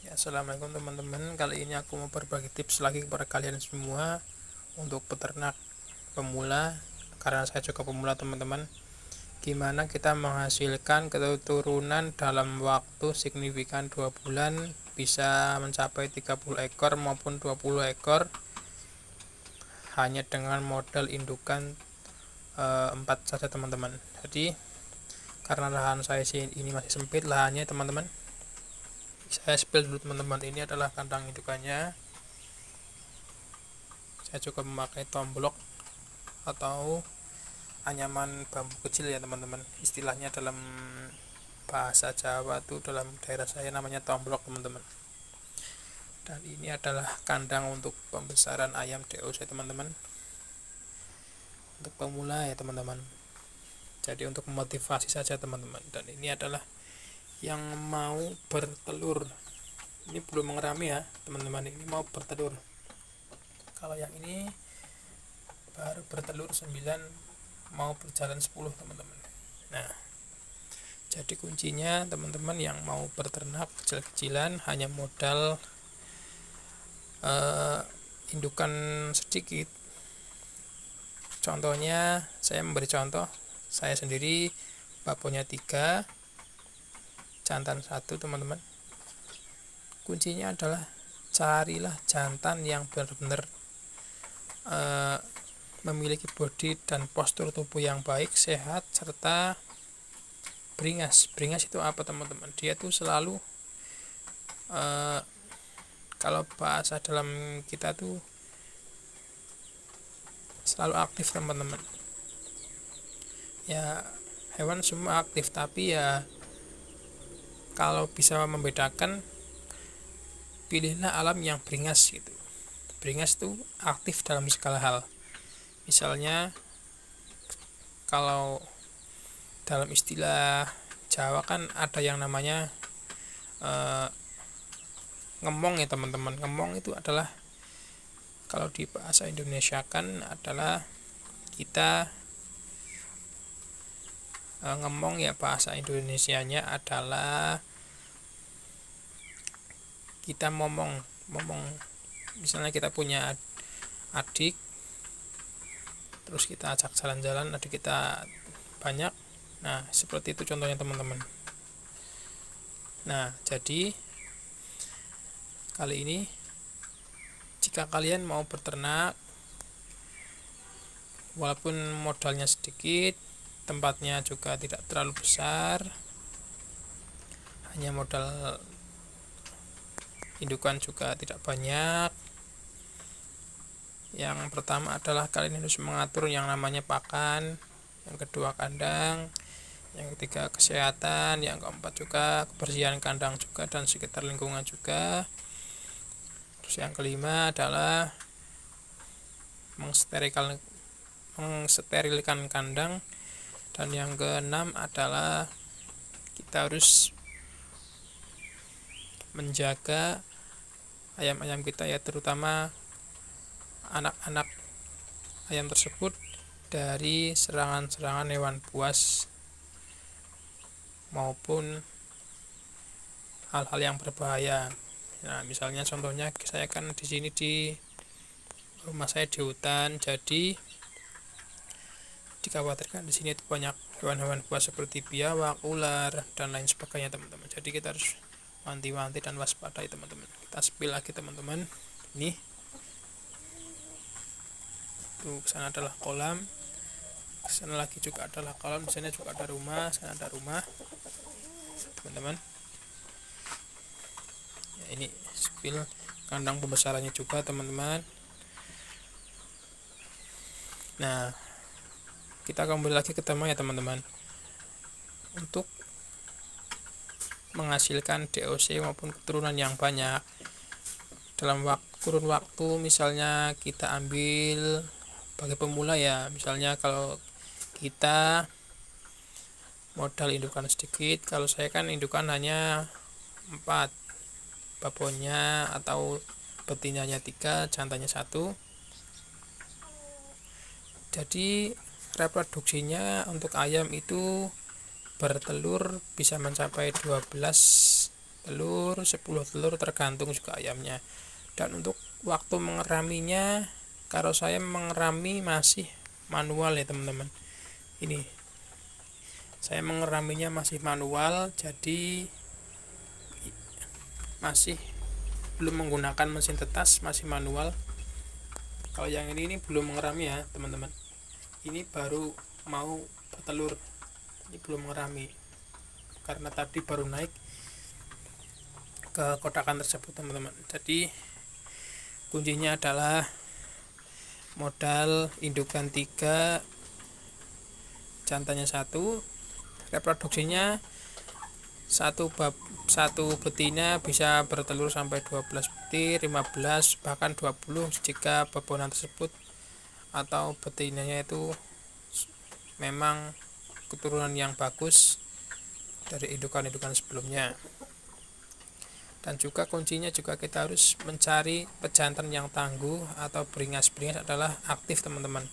Ya, assalamualaikum teman-teman. Kali ini aku mau berbagi tips lagi kepada kalian semua untuk peternak pemula, karena saya juga pemula teman-teman. Gimana kita menghasilkan keturunan dalam waktu signifikan 2 bulan bisa mencapai 30 ekor maupun 20 ekor hanya dengan modal indukan 4 saja teman-teman. Jadi karena lahan saya ini masih sempit lahannya teman-teman, saya spill dulu teman-teman. Ini adalah kandang indukannya. Saya juga memakai tomblok atau anyaman bambu kecil ya teman-teman. Istilahnya dalam bahasa Jawa tuh dalam daerah saya namanya tomblok teman-teman. Dan ini adalah kandang untuk pembesaran ayam DOC teman-teman, untuk pemula ya teman-teman. Jadi untuk memotivasi saja teman-teman. Dan ini adalah yang mau bertelur. Ini belum mengerami ya teman-teman, ini mau bertelur. Kalau yang ini baru bertelur 9, mau berjalan 10 teman-teman. Nah, jadi kuncinya teman-teman yang mau berternak kecil-kecilan hanya modal indukan sedikit. Contohnya saya memberi contoh saya sendiri, babonya 3, jantan 1 teman-teman. Kuncinya adalah carilah jantan yang benar-benar memiliki bodi dan postur tubuh yang baik, sehat, serta beringas. Beringas itu apa teman-teman? Dia tuh selalu kalau bahasa dalam kita tuh selalu aktif teman-teman. Ya, hewan semua aktif, tapi ya kalau bisa membedakan, pilihlah alam yang beringas gitu. Beringas tuh aktif dalam segala hal. Misalnya kalau dalam istilah Jawa kan ada yang namanya ngemong ya teman-teman. Ngemong itu adalah, kalau di bahasa Indonesia kan adalah kita ngemong ya, bahasa Indonesianya adalah kita momong. Misalnya kita punya adik, terus kita ajak jalan-jalan, adik kita banyak. Nah, seperti itu contohnya teman-teman. Nah, jadi kali ini jika kalian mau berternak, walaupun modalnya sedikit, tempatnya juga tidak terlalu besar, hanya modal indukan juga tidak banyak. Yang pertama adalah kalian harus mengatur yang namanya pakan, yang kedua kandang, yang ketiga kesehatan, yang keempat juga kebersihan kandang juga dan sekitar lingkungan juga. Terus yang kelima adalah mengsterilkan kandang, dan yang keenam adalah kita harus menjaga ayam-ayam kita ya, terutama anak-anak ayam tersebut dari serangan-serangan hewan buas maupun hal-hal yang berbahaya. Nah, misalnya contohnya saya kan di sini di rumah saya di hutan, jadi dikhawatirkan di sini itu banyak hewan-hewan buas seperti biawak, ular dan lain sebagainya teman-teman. Jadi kita harus wanti-wanti dan waspadai teman-teman. Kita spill lagi teman-teman. Ini tuh, kesana adalah kolam, kesana lagi juga adalah kolam, di sana juga ada rumah, sana ada rumah teman-teman. Ya, ini spill kandang pembesarannya juga teman-teman. Nah, kita kembali lagi ke tema ya teman-teman. Untuk menghasilkan DOC maupun keturunan yang banyak dalam kurun waktu, misalnya kita ambil bagi pemula ya, misalnya kalau kita modal indukan sedikit, kalau saya kan indukan hanya 4, babonnya atau betinanya 3, jantannya 1. Jadi untuk ayam itu bertelur bisa mencapai 12 telur, 10 telur, tergantung juga ayamnya. Dan untuk waktu mengeraminya, kalau saya mengerami masih manual ya teman-teman. Ini saya mengeraminya masih manual, jadi masih belum menggunakan mesin tetas, masih manual. Kalau yang ini belum mengerami ya teman-teman, ini baru mau bertelur, ini belum mengerami karena tadi baru naik ke kotakan tersebut teman-teman. Jadi kuncinya adalah modal indukan 3, jantannya 1, reproduksinya satu betina bisa bertelur sampai 12 butir, 15 bahkan 20 jika babonan tersebut atau betinanya itu memang keturunan yang bagus dari indukan-indukan sebelumnya. Dan juga kuncinya juga kita harus mencari pejantan yang tangguh atau beringas-beringas adalah aktif teman-teman,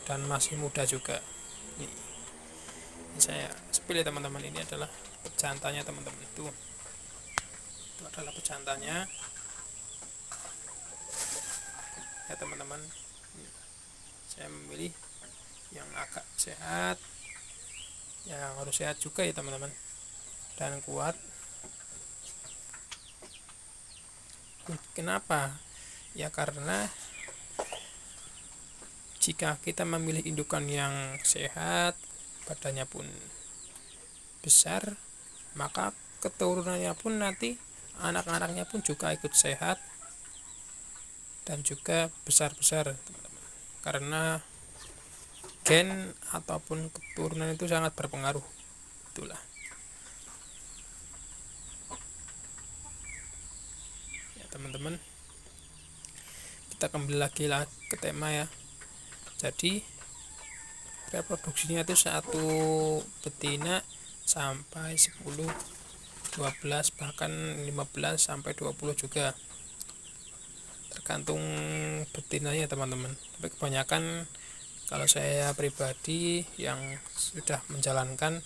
dan masih muda juga. Ini saya spill ya teman-teman, ini adalah pejantannya teman-teman, itu adalah pejantannya ya teman-teman. Saya memilih yang agak sehat, yang harus sehat juga ya teman-teman, dan kuat. Kenapa? Ya karena jika kita memilih indukan yang sehat, badannya pun besar, maka keturunannya pun nanti anak-anaknya pun juga ikut sehat dan juga besar-besar teman-teman. Karena gen ataupun keturunan itu sangat berpengaruh. Itulah ya teman-teman, kita kembali lagi ke tema ya. Jadi reproduksinya itu satu betina sampai 10, 12 bahkan 15 sampai 20 juga, tergantung betinanya teman-teman. Tapi kebanyakan kalau saya pribadi yang sudah menjalankan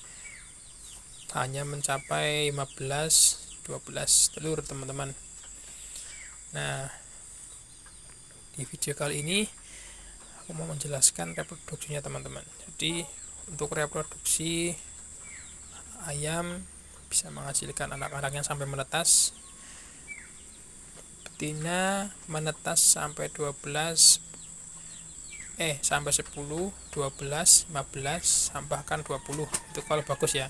hanya mencapai 15, 12 telur teman-teman. Nah, di video kali ini aku mau menjelaskan reproduksinya teman-teman. Jadi untuk reproduksi ayam bisa menghasilkan anak-anak yang sampai menetas. Betina menetas sampai 12 sampai 10, 12, 15 bahkan 20, itu kalau bagus ya.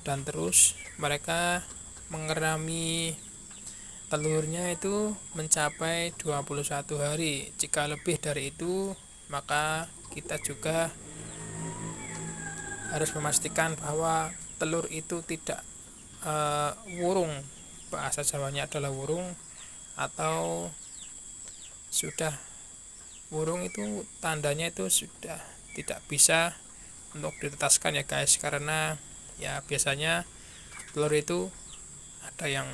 Dan terus mereka mengerami telurnya itu mencapai 21 hari. Jika lebih dari itu, maka kita juga harus memastikan bahwa telur itu tidak wurung, bahasa Jawanya adalah wurung, atau sudah wurung itu tandanya itu sudah tidak bisa untuk ditetaskan ya guys, karena ya biasanya telur itu ada yang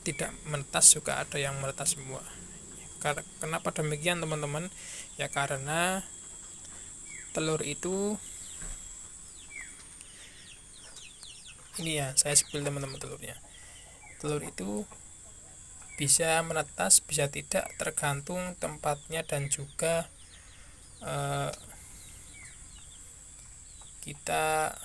tidak menetas juga ada yang menetas semua. Kenapa demikian teman-teman? Ya karena telur itu ini ya, saya spill teman-teman telurnya. Telur itu bisa menetas bisa tidak, tergantung tempatnya dan juga kita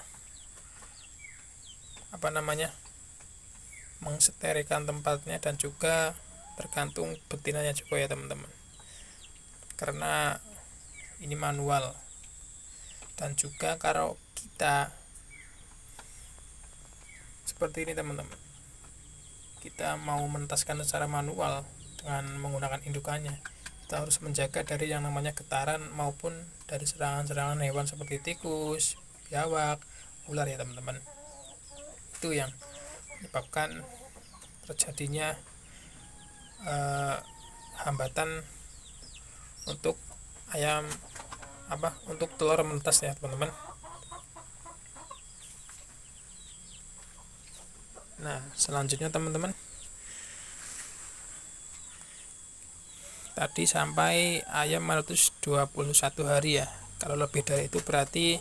mengsterilkan tempatnya, dan juga tergantung betinanya juga ya teman-teman, karena ini manual. Dan juga kalau kita seperti ini teman-teman, kita mau menetaskan secara manual dengan menggunakan indukannya, kita harus menjaga dari yang namanya getaran maupun dari serangan-serangan hewan seperti tikus, biawak, ular ya teman-teman. Itu yang menyebabkan terjadinya hambatan untuk ayam untuk telur menetas ya teman-teman. Nah, selanjutnya teman-teman, tadi sampai ayam 121 hari ya. Kalau lebih dari itu berarti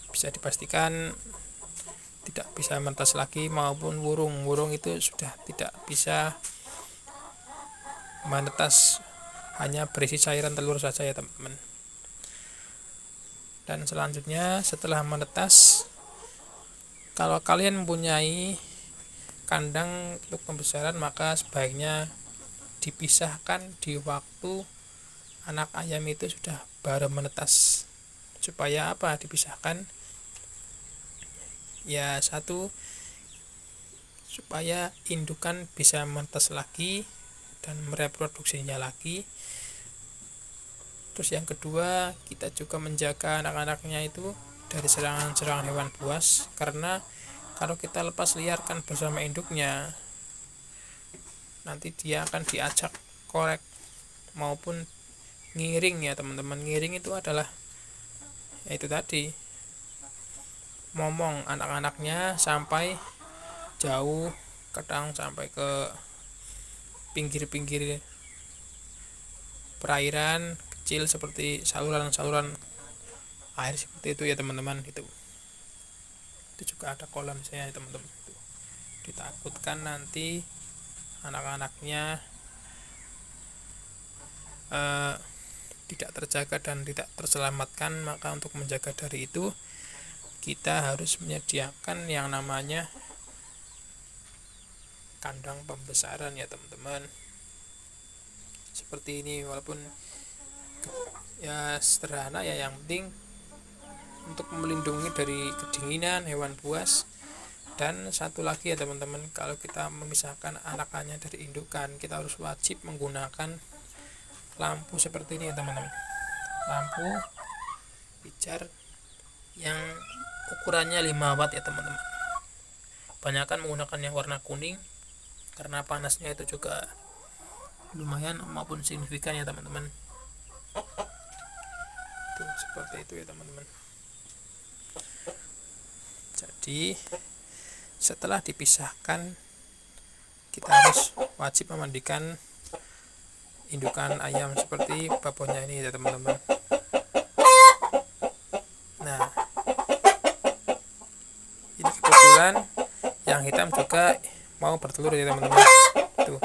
bisa dipastikan tidak bisa menetas lagi, maupun burung itu sudah tidak bisa menetas, hanya berisi cairan telur saja ya teman-teman. Dan selanjutnya setelah menetas, kalau kalian mempunyai kandang untuk pembesaran, maka sebaiknya dipisahkan di waktu anak ayam itu sudah baru menetas. Supaya apa dipisahkan? Ya, satu, supaya indukan bisa menetas lagi dan mereproduksinya lagi. Terus yang kedua, kita juga menjaga anak-anaknya itu dari serangan-serangan hewan buas, karena kalau kita lepas liarkan bersama induknya, nanti dia akan diajak korek maupun ngiring ya teman-teman. Ngiring itu adalah itu tadi, momong anak-anaknya sampai jauh, kadang sampai ke pinggir-pinggir perairan kecil seperti saluran-saluran air seperti itu ya teman-teman. Itu juga ada kolam saya ya teman-teman. Ditakutkan nanti anak-anaknya tidak terjaga dan tidak terselamatkan. Maka untuk menjaga dari itu, kita harus menyediakan yang namanya kandang pembesaran ya teman-teman, seperti ini. Walaupun ya sederhana ya, yang penting untuk melindungi dari kedinginan, hewan buas. Dan satu lagi ya teman-teman, kalau kita memisahkan anakannya dari indukan, kita harus wajib menggunakan lampu seperti ini ya teman-teman. Lampu pijar yang ukurannya 5 watt ya teman-teman. Kebanyakan menggunakan yang warna kuning karena panasnya itu juga lumayan maupun signifikan ya teman-teman. Itu seperti itu ya teman-teman. Jadi setelah dipisahkan, kita harus wajib memandikan indukan ayam seperti babonnya ini ya teman-teman. Nah, ini kebetulan yang hitam juga mau bertelur ya teman-teman. Tuh,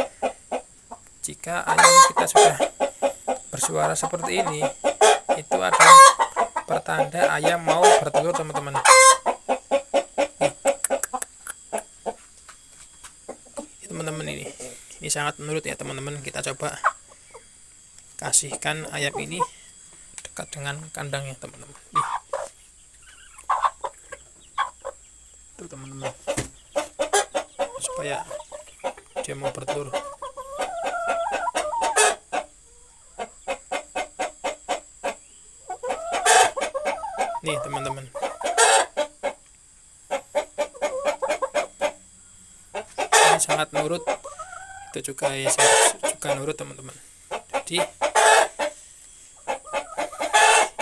jika ayam kita sudah bersuara seperti ini, itu adalah pertanda ayam mau bertelur teman-teman. Teman-teman, ini sangat menurut ya teman-teman. Kita coba kasihkan ayam ini dekat dengan kandangnya teman-teman. Tuh teman-teman, supaya dia mau bertelur. Nih teman-teman, ini sangat nurut. Itu juga ya, saya juga nurut teman-teman. Jadi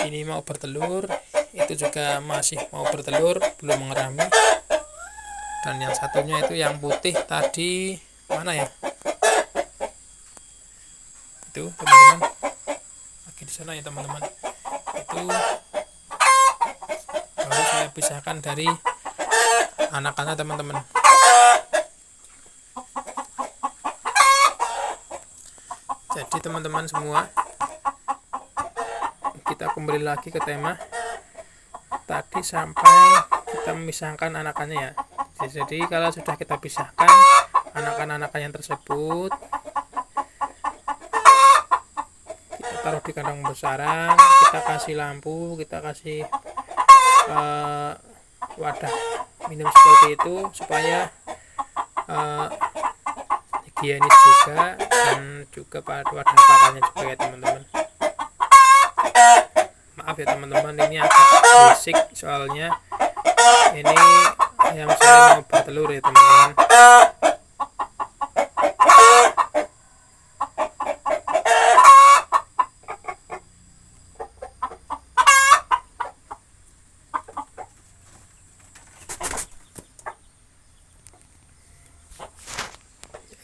ini mau bertelur, itu juga masih mau bertelur, belum mengerami. Dan yang satunya itu yang putih tadi mana ya, itu teman-teman, lagi di sana ya teman-teman. Itu baru saya pisahkan dari anak-anak teman-teman. Jadi teman-teman semua, kita kembali lagi ke tema tadi sampai kita memisahkan anakannya ya. Jadi kalau sudah kita pisahkan anakan-anakannya tersebut, kita taruh di kandang pembesaran, kita kasih lampu, kita kasih wadah minum seperti itu, supaya higienis juga, dan juga pada wadah pakannya juga ya teman-teman. Maaf ya teman-teman, ini agak berisik soalnya ini ayam saya mau bertelur ya teman-teman.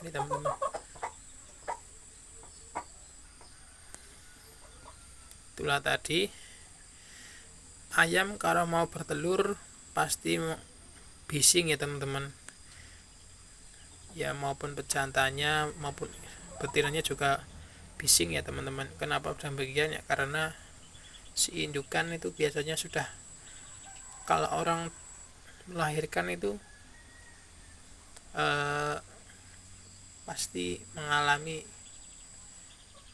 Ini teman-teman, itulah tadi ayam kalau mau bertelur pasti bising ya teman-teman ya, maupun pejantannya maupun betinanya juga bising ya teman-teman. Kenapa demikian ya, karena si indukan itu biasanya sudah, kalau orang melahirkan itu pasti mengalami,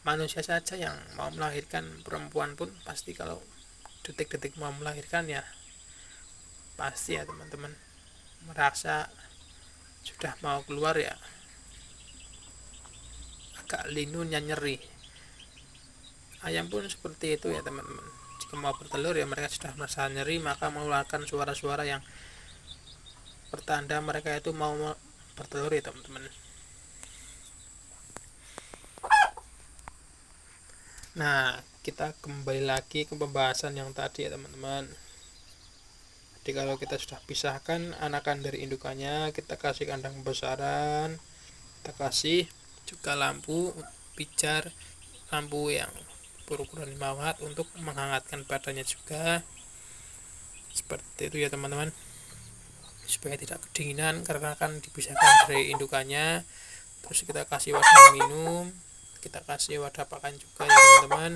manusia saja yang mau melahirkan, perempuan pun pasti kalau detik-detik mau melahirkan ya pasti ya teman-teman merasa sudah mau keluar ya agak linu dan nyeri. Ayam pun seperti itu ya teman-teman, jika mau bertelur ya mereka sudah merasa nyeri, maka mengeluarkan suara-suara yang pertanda mereka itu mau bertelur ya teman-teman. Nah, kita kembali lagi ke pembahasan yang tadi ya teman-teman. Jadi kalau kita sudah pisahkan anakan dari indukannya, kita kasih kandang pembesaran, kita kasih juga lampu pijar, lampu yang berukuran 5 watt untuk menghangatkan badannya juga, seperti itu ya teman-teman, supaya tidak kedinginan karena kan dipisahkan dari indukannya. Terus kita kasih wadah minum, kita kasih wadah pakan juga ya teman-teman.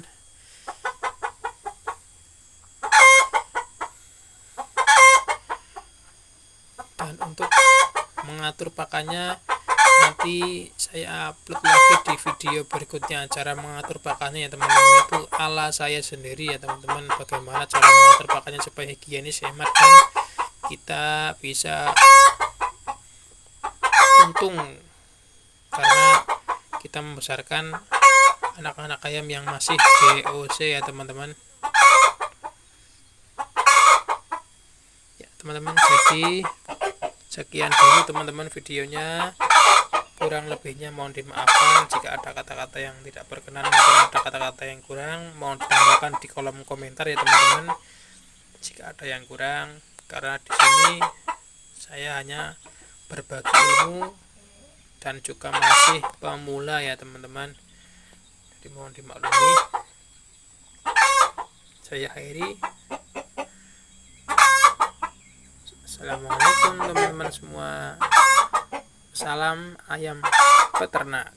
Dan untuk mengatur pakannya nanti saya upload lagi di video berikutnya, cara mengatur pakannya ya teman-teman, itu ala saya sendiri ya teman-teman, bagaimana cara mengatur pakannya supaya higienis, hemat, dan kita bisa untung karena kita membesarkan anak-anak ayam yang masih GOC ya teman-teman. Ya teman-teman, jadi sekian dulu teman-teman videonya, kurang lebihnya mohon dimaafkan. Jika ada kata-kata yang tidak berkenan maupun ada kata-kata yang kurang, mohon ditambahkan di kolom komentar ya teman-teman jika ada yang kurang, karena di sini saya hanya berbagi ilmu dan juga masih pemula ya teman-teman, jadi mohon dimaklumi. Saya akhiri. Assalamualaikum teman-teman semua, salam ayam peternak.